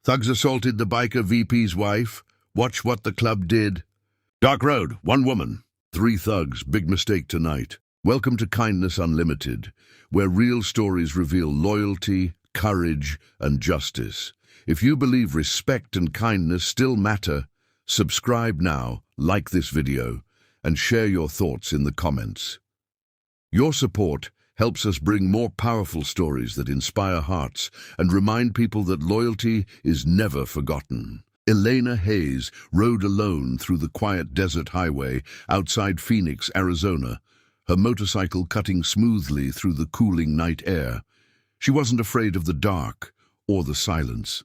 Thugs assaulted the biker VP's wife. Watch what the club did. Dark Road, one woman. 3 thugs, big mistake tonight. Welcome to Kindness Unlimited, where real stories reveal loyalty, courage, and justice. If you believe respect and kindness still matter, subscribe now, like this video, and share your thoughts in the comments. Your support helps us bring more powerful stories that inspire hearts and remind people that loyalty is never forgotten. Elena Hayes rode alone through the quiet desert highway outside Phoenix, Arizona, her motorcycle cutting smoothly through the cooling night air. She wasn't afraid of the dark or the silence.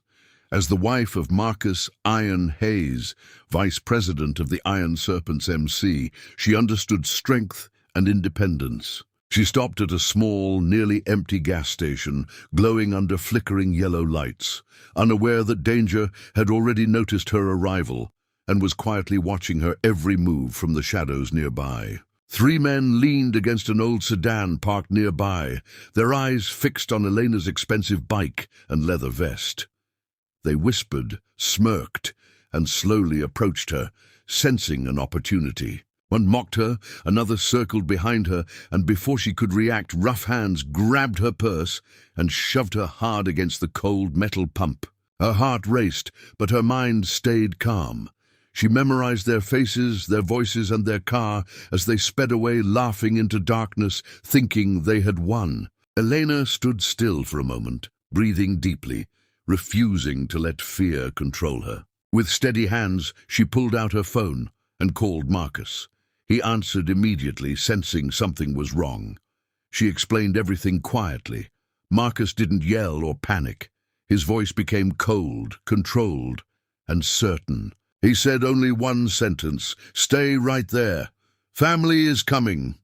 As the wife of Marcus Iron Hayes, vice president of the Iron Serpents MC, she understood strength and independence. She stopped at a small, nearly empty gas station, glowing under flickering yellow lights, unaware that danger had already noticed her arrival and was quietly watching her every move from the shadows nearby. 3 men leaned against an old sedan parked nearby, their eyes fixed on Elena's expensive bike and leather vest. They whispered, smirked, and slowly approached her, sensing an opportunity. One mocked her, another circled behind her, and before she could react, rough hands grabbed her purse and shoved her hard against the cold metal pump. Her heart raced, but her mind stayed calm. She memorized their faces, their voices, and their car as they sped away, laughing into darkness, thinking they had won. Elena stood still for a moment, breathing deeply, refusing to let fear control her. With steady hands, she pulled out her phone and called Marcus. He answered immediately, sensing something was wrong. She explained everything quietly. Marcus didn't yell or panic. His voice became cold, controlled, and certain. He said only one sentence: "Stay right there. Family is coming."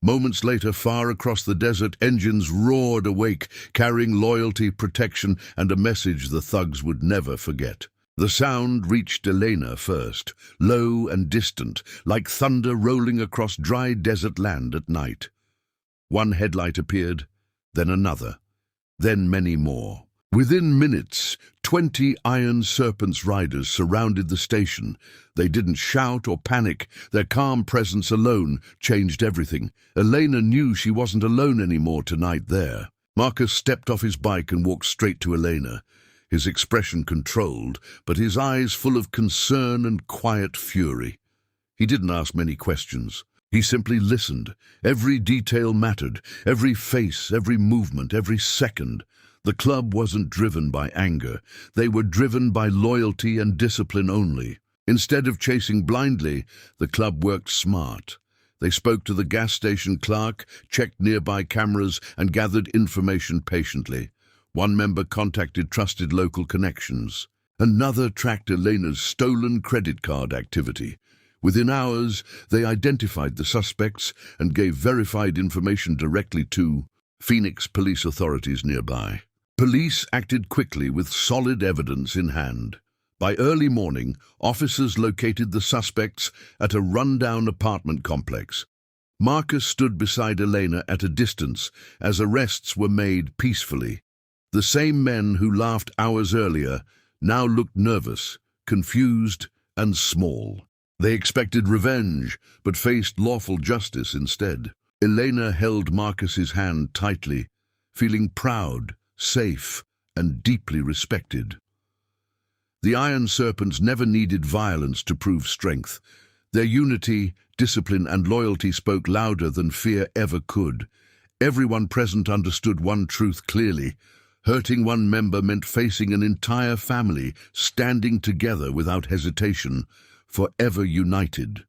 Moments later, far across the desert, engines roared awake, carrying loyalty, protection, and a message the thugs would never forget. The sound reached Elena first, low and distant, like thunder rolling across dry desert land at night. One headlight appeared, then another, then many more. Within minutes, 20 Iron Serpents riders surrounded the station. They didn't shout or panic. Their calm presence alone changed everything. Elena knew she wasn't alone anymore tonight there. Marcus stepped off his bike and walked straight to Elena, his expression controlled, but his eyes full of concern and quiet fury. He didn't ask many questions. He simply listened. Every detail mattered, every face, every movement, every second. The club wasn't driven by anger. They were driven by loyalty and discipline only. Instead of chasing blindly, the club worked smart. They spoke to the gas station clerk, checked nearby cameras, and gathered information patiently. One member contacted trusted local connections. Another tracked Elena's stolen credit card activity. Within hours, they identified the suspects and gave verified information directly to Phoenix police authorities nearby. Police acted quickly with solid evidence in hand. By early morning, officers located the suspects at a rundown apartment complex. Marcus stood beside Elena at a distance as arrests were made peacefully. The same men who laughed hours earlier now looked nervous, confused, and small. They expected revenge, but faced lawful justice instead. Elena held Marcus's hand tightly, feeling proud, safe, and deeply respected. The Iron Serpents never needed violence to prove strength. Their unity, discipline, and loyalty spoke louder than fear ever could. Everyone present understood one truth clearly: hurting one member meant facing an entire family, standing together without hesitation, forever united.